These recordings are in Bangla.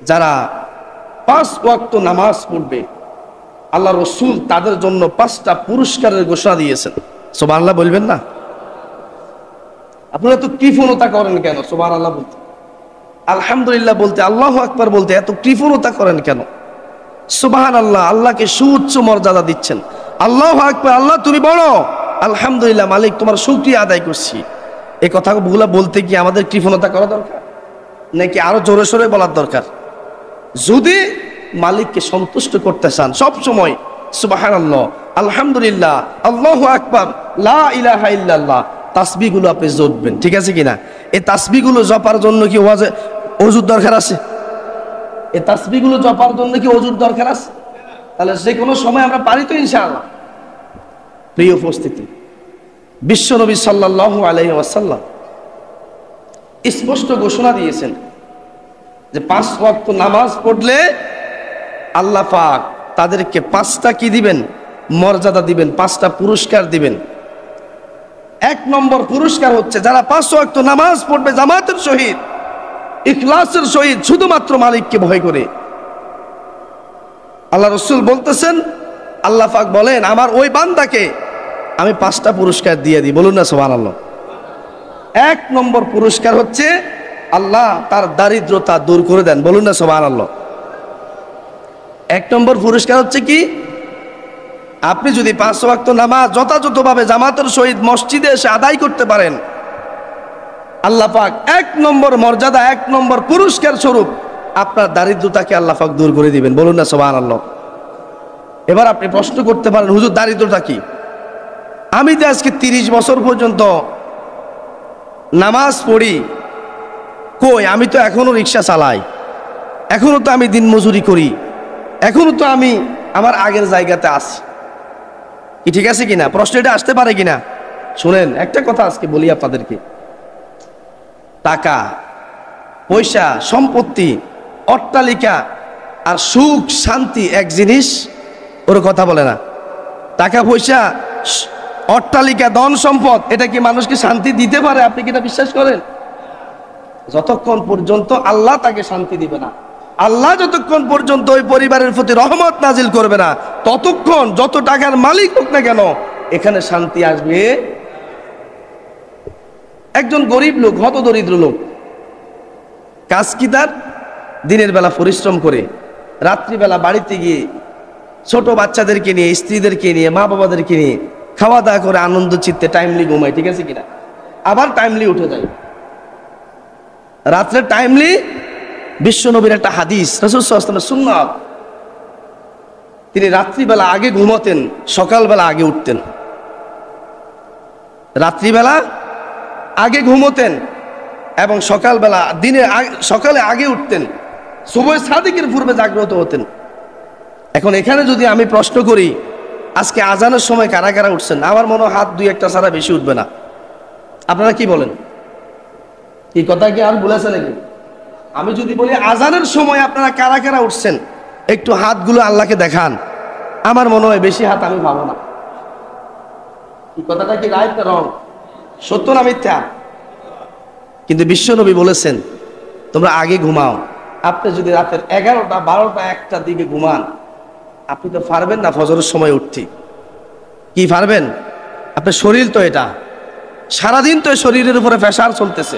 যারা 5 ওয়াক্ত নামাজ পড়বে আল্লাহ রসুল তাদের জন্য 5টা পুরস্কারের ঘোষণা দিয়েছেন। সুবহানাল্লাহ বলবেন না? আপনারা তো কৃপণতা করেন কেন সুবহানাল্লাহ বলতে, আলহামদুলিল্লাহ বলতে, আল্লাহু আকবার বলতে এত কৃপণতা করেন কেন? সুবহানাল্লাহ, আল্লাহকে সুউচ্চ মর্যাদা দিচ্ছেন। আল্লাহু আকবার, আল্লাহ তুমি বড়, আলহামদুলিল্লাহ মালিক তোমার শুকরিয়া আদায় করছি। এই কথাগুলো বলতে কি আমাদের কৃপণতা করা দরকার নাকি আরো জোরে সোরে বলার দরকার? যদি মালিককে সন্তুষ্ট করতে চান সব সময় সুবহানাল্লাহ, আলহামদুলিল্লাহ, আল্লাহু আকবার, লা ইলাহা ইল্লাল্লাহ তাসবিহগুলো আপনি জপবেন, ঠিক আছে কিনা? এই তাসবিহগুলো জপার জন্য কি ওযুর দরকার আছে? এই তাসবিহগুলো জপার জন্য কি ওযুর দরকার আছে? তাহলে যে কোনো সময় আমরা পারি তো ইনশাআল্লাহ। প্রিয় উপস্থিতি, বিশ্বনবী সাল্লাল্লাহু আলাইহি ওয়াসাল্লাম স্পষ্ট ঘোষণা দিয়েছেন যে 5 ওয়াক্ত নামাজ পড়লে আল্লাহ পাক তাদেরকে 5টা কি দিবেন? মর্যাদা দিবেন, 5টা পুরস্কার দিবেন। 1 নম্বর পুরস্কার হচ্ছে যারা 5 ওয়াক্ত নামাজ পড়বে জামাতের সহিত, ইখলাসের সহিত, শুধুমাত্র মালিককে ভয় করে। আল্লাহ রসুল বলতেছেন, আল্লাহ পাক বলেন আমার ওই বান্দাকে আমি 5টা পুরস্কার দিয়ে দিই। বলুন না সুবহানাল্লাহ। 1 নম্বর পুরস্কার হচ্ছে আল্লাহ তার দারিদ্রতা দূর করে দেন। বলুন না সুবহানাল্লাহ। 1 নম্বর পুরস্কার হচ্ছে কি? আপনি যদি 5 ওয়াক্ত নামাজ যথাযথভাবে জামাতের সহিত মসজিদে এসে আদায় করতে পারেন, আল্লাহ পাক 1 নম্বর মর্যাদা, 1 নম্বর পুরস্কার স্বরূপ আপনার দারিদ্রতাকে আল্লাহ পাক দূর করে দিবেন। বলুন না সুবহানাল্লাহ। এবার আপনি প্রশ্ন করতে পারেন, হুজুর দারিদ্রতা কি? আমি যে আজকে 30 বছর পর্যন্ত নামাজ পড়ি, কই আমি তো এখনো রিক্সা চালাই, এখনো তো আমি দিন মজুরি করি, এখনো তো আমি আমার আগের জায়গাতে আছি, কি ঠিক আছে কিনা? প্রশ্ন এটা আসতে পারে কিনা? শুনেন, একটা কথা আজকে বলি আপনাদেরকে, টাকা পয়সা, সম্পত্তি, অট্টালিকা আর সুখ শান্তি এক জিনিস? ওর কথা বলে না। টাকা পয়সা, অট্টালিকা, ধন সম্পদ, এটা কি মানুষকে শান্তি দিতে পারে? আপনি কি এটা বিশ্বাস করেন? যতক্ষণ পর্যন্ত আল্লাহ তাকে শান্তি দিবে না, আল্লাহ যতক্ষণ পর্যন্ত ওই পরিবারের প্রতি রহমত নাজিল করবে না, ততক্ষণ যত টাকার মালিক হোক না কেন এখানে শান্তি আসবে। একজন গরিব লোক, হত দরিদ্র লোক, কাজ কি তার? দিনের বেলা পরিশ্রম করে রাত্রিবেলা বাড়িতে গিয়ে ছোট বাচ্চাদেরকে নিয়ে, স্ত্রীদেরকে নিয়ে, মা বাবাদেরকে নিয়ে খাওয়া দাওয়া করে আনন্দ চিত্তে টাইমলি ঘুমায়, ঠিক আছে কিনা? আবার টাইমলি উঠে যায় রাত্রে টাইমলি। বিশ্বনবীর একটা হাদিস, রাসূল সাল্লাল্লাহু আলাইহি ওয়াসাল্লামের সুন্নাত, তিনি রাত্রিবেলা আগে ঘুমাতেন, সকালবেলা আগে উঠতেন। রাত্রিবেলা আগে ঘুমোতেন এবং সকালবেলা সকালে আগে উঠতেন, সুবহ সাদিকের পূর্বে জাগ্রত হতেন। এখন এখানে যদি আমি প্রশ্ন করি, আজকে আজানের সময় কারা কারা উঠছেন? আমার মনে হয় হাত 2-1টা ছাড়া বেশি উঠবে না। আপনারা কি বলেন? এই কথা কি আর বলেছে নাকি? আমি যদি বলি আজানের সময় আপনারা কারা কারা উঠছেন, একটু হাতগুলো আল্লাহকে দেখান, আমার মনে হয় বেশি হাত আমি পাবো না। এই কথাটা কি রাইট না রং? সত্য না মিথ্যা? কিন্তু বিশ্বনবী বলেছেন তোমরা আগে ঘুমাও। আপনি যদি রাতের 11টা, 12টা, 1টার দিকে ঘুমান, আপনি তো পারবেন না ফজরের সময় উঠতে। কি পারবেন? আপনার শরীর তো এটা, সারাদিন তো শরীরের উপরে প্রেসার চলতেছে।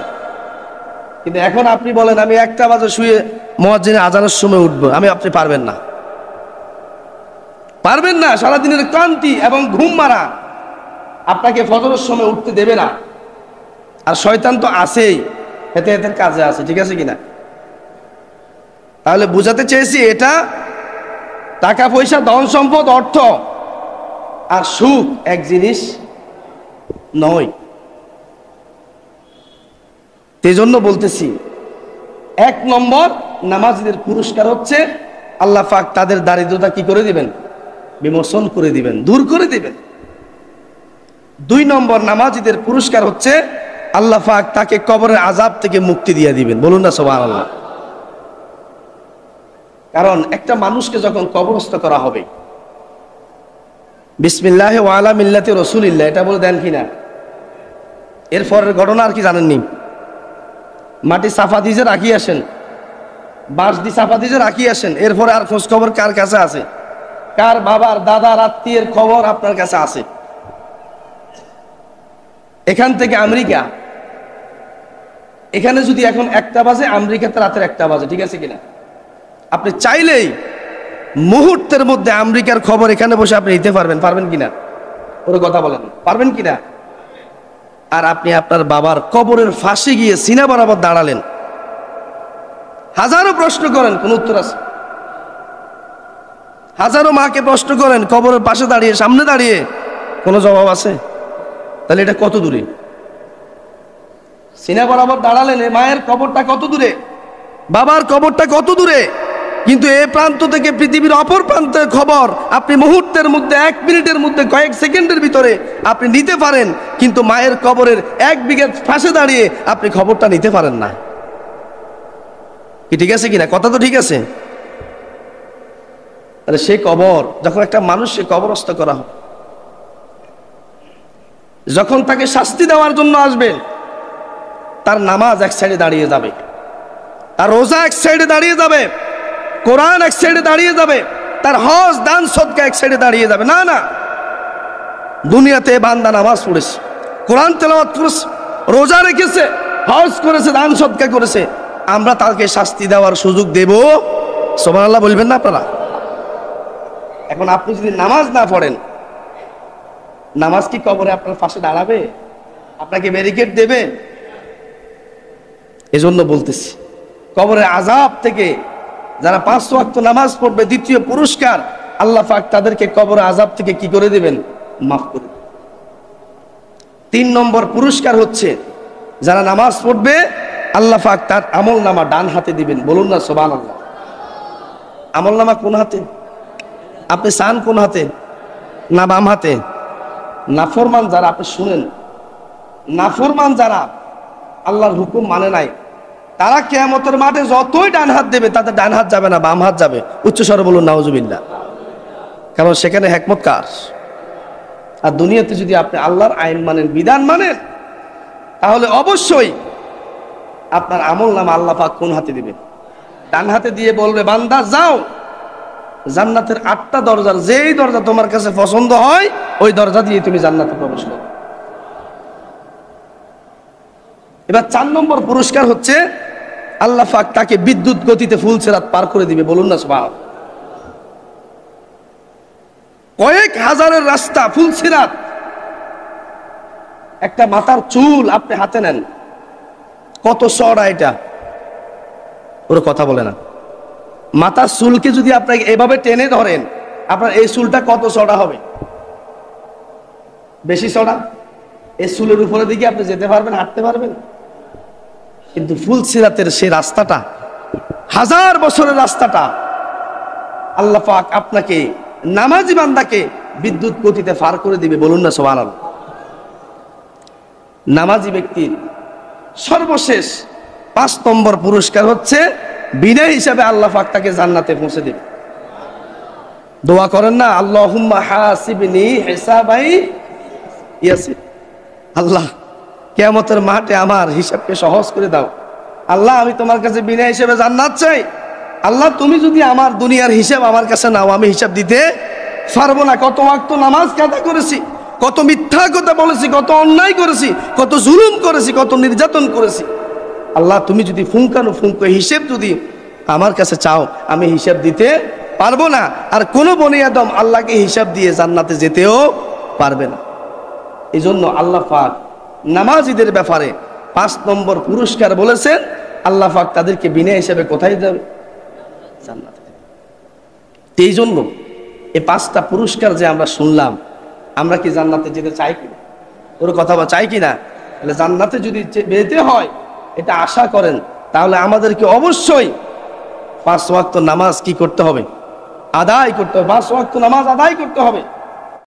কিন্তু এখন আপনি বলেন আমি 1টা বাজে শুয়ে মুয়াজ্জিনের আজানের সময় উঠবো, আপনি পারবেন না, পারবেন না। সারাদিনের ক্লান্তি এবং ঘুম মারা আপনাকে ফজরের সময় উঠতে দেবে না। আর শয়তান তো আছেই, হেতে হেতে কাজে আছে, ঠিক আছে কিনা? তাহলে বুঝাতে চেয়েছি, এটা টাকা পয়সা, ধন সম্পদ, অর্থ আর সুখ এক জিনিস নয়। সেজন্য বলতেছি 1 নম্বর নামাজীদের পুরস্কার হচ্ছে আল্লাহ পাক তাদের দারিদ্রতা কি করে দিবেন? বিমোচন করে দিবেন, দূর করে দিবেন। 2 নম্বর নামাজীদের পুরস্কার হচ্ছে আল্লাহ পাক তাকে কবরের আযাব থেকে মুক্তি দিয়ে দিবেন। বলুন না সুবহানাল্লাহ। কারণ একটা মানুষকে যখন কবরস্থ করা হবে, বিসমিল্লাহি ওয়া আলা মিল্লাতি রাসূলিল্লাহ এটা বলে দেন কিনা? এরপরের ঘটনা আর কি জানেননি? মাটি সাফা দিয়ে রাখি আসেন, বাঁশ দি চাপা দিয়ে রাখি আসেন, এরপরে আর খোঁজ খবর কার কাছে আছে? কার বাবার দাদার আত্মীয়ের খবর আপনার কাছে আছে? এখান থেকে আমেরিকা, এখানে যদি এখন 1টা বাজে, আমেরিকাতে রাতের 1টা বাজে, ঠিক আছে কিনা? আপনি চাইলেই মুহূর্তের মধ্যে আমেরিকার খবর এখানে বসে আপনি নিতে পারবেন, পারবেন কিনা? ওর কথা বলেন, পারবেন কিনা? আর আপনি আপনার বাবার কবরের ফাঁসে গিয়ে সিনা বরাবর দাঁড়ালেন, হাজারো প্রশ্ন করেন, কোন উত্তর আছে? হাজারো মাকে প্রশ্ন করেন, কবরের পাশে দাঁড়িয়ে, সামনে দাঁড়িয়ে, কোনো জবাব আছে? তাহলে এটা কত দূরে? সিনা বরাবর দাঁড়ালেন, মায়ের কবরটা কত দূরে, বাবার কবরটা কত দূরে, কিন্তু এই প্রান্ত থেকে পৃথিবীর অপর প্রান্তের খবর আপনি মুহূর্তের মধ্যে, 1 মিনিটের মধ্যে, কয়েক সেকেন্ডের ভিতরে আপনি নিতে পারেন, কিন্তু মায়ের কবরের 1 বিঘা পাশে দাঁড়িয়ে আপনি খবরটা নিতে পারেন না। কি ঠিক আছে কিনা? কথা তো ঠিক আছে। তাহলে সেই কবর, যখন একটা মানুষকে কবরস্থ করা হবে, যখন তাকে শাস্তি দেওয়ার জন্য আসবে, তার নামাজ এক সাইডে দাঁড়িয়ে যাবে, তার রোজা এক সাইডে দাঁড়িয়ে যাবে, কোরআন এক সাইডে দাঁড়িয়ে যাবে, তার হজ দান সদকা এক সাইডে দাঁড়িয়ে যাবে। না না, দুনিয়াতে বান্দা নামাজ পড়েছে, কোরআন তেলাওয়াত করেছে, রোজা রেখেছে, হজ করেছে, দান সদকা করেছে, আমরা তাকে শাস্তি দেওয়ার সুযোগ দেব? সুবহানাল্লাহ বলবেন না আপনারা? এখন আপনি যদি নামাজ না পড়েন, নামাজ কি কবরে আপনার পাশে দাঁড়াবে? আপনাকে ব্যারিকেড দেবে? এজন্য বলতেছি, কবরের আযাব থেকে যারা 5 ওয়াক্ত নামাজ পড়বে, দ্বিতীয় পুরস্কার আল্লাহ পাক তাদেরকে কবরের আযাব থেকে কি করে দিবেন? মাফ করে দিবেন। 3 নম্বর পুরস্কার হচ্ছে, যারা নামাজ পড়বে আল্লাহ পাক তার আমল নামা ডান হাতে দিবেন। বলুন না সুবহানাল্লাহ। আমল নামা কোন হাতে? আপনি চান কোন হাতে? না বাম হাতে? নাফরমান যারা, আপনি শুনেন, নাফরমান যারা আল্লাহর হুকুম মানে নাই, তারা কিয়ামতের মাঠে যতই ডান হাত দেবে, তাদের ডান হাত যাবে না, বাম হাত যাবে। উচ্চ স্বরে বলুন নাউজুবিল্লাহ। কারণ সেখানে হিকমত কার? আর দুনিয়াতে যদি আপনি আল্লাহর আইন মানেন, বিধান মানেন, তাহলে অবশ্যই আপনার আমল নামা আল্লাহ পাক কোন হাতে দিবেন? ডান হাতে দিয়ে বলবে, বান্দা যাও, জান্নাতের 8টা দরজার যেই দরজা তোমার কাছে পছন্দ হয়, ওই দরজা দিয়ে তুমি জান্নাতে প্রবেশ করো। এবার 4 নম্বর পুরস্কার হচ্ছে, আল্লাহ পাক তাকে বিদ্যুৎ গতিতে ফুলসিরাত পার করে দিবে। বলুন না সুবহানাল্লাহ। কয়েক হাজারের রাস্তা ফুলসিরাত, একটা মাথার চুল আপনি হাতে নেন, কত চওড়া এটা? ওর কথা বলে না। মাথার চুলকে যদি আপনাকে এভাবে টেনে ধরেন, আপনার এই চুলটা কত চওড়া হবে? বেশি চওড়া। এই চুলের উপরে দিকে আপনি যেতে পারবেন, হাঁটতে পারবেন? কিন্তু ফুলসিরাতের সেই রাস্তাটা, 1000 বছরের রাস্তাটা, আল্লাহ পাক আপনাকে, নামাজি বান্দাকে বিদ্যুৎ গতিতে পার করে দিবে। বলুন না সুবহানাল্লাহ। নামাজি ব্যক্তির সর্বশেষ 5 নম্বর পুরস্কার হচ্ছে, বিনা হিসাবে আল্লাহ পাক তাকে জান্নাতে পৌঁছে দেবে। দোয়া করেন না, আল্লাহুম্মা হাসিবনি হিসাবাই ইয়াসির। আল্লাহ, কিয়ামতের মাঠে আমার হিসাবকে সহজ করে দাও। আল্লাহ, আমি তোমার কাছে বিনা হিসাবে জান্নাত চাই। আল্লাহ, তুমি যদি আমার দুনিয়ার হিসাব আমার কাছে নাও, আমি হিসাব দিতে পারবো না। কত ওয়াক্ত নামাজ কাজা করেছি, কত মিথ্যা কথা বলেছি, কত অন্যায় করেছি, কত জুলুম করেছি, কত নির্যাতন করেছি। আল্লাহ, তুমি যদি ফুঙ্কানুফুঙ্কা হিসেব যদি আমার কাছে চাও, আমি হিসাব দিতে পারবো না। আর কোন বনি আদম আল্লাহকে হিসাব দিয়ে জান্নাতে যেতেও পারবে না। এই জন্য আল্লাহ পাক নামাজীদের ব্যাপারে 5 নম্বর পুরস্কার বলেছেন, আল্লাহ পাক তাদেরকে বিনা হিসাবে কোথায় যাবে? জান্নাতে। এই জন্য এই 5টা পুরস্কার যে আমরা শুনলাম, আমরা কি জান্নাতে যেতে চাই কিনা? ওর কথা বা চাই কিনা? তাহলে জান্নাতে যদি যেতে হয়, এটা আশা করেন, তাহলে আমাদেরকে অবশ্যই 5 ওয়াক্ত নামাজ কি করতে হবে? আদায় করতে হবে। 5 ওয়াক্ত নামাজ আদায় করতে হবে।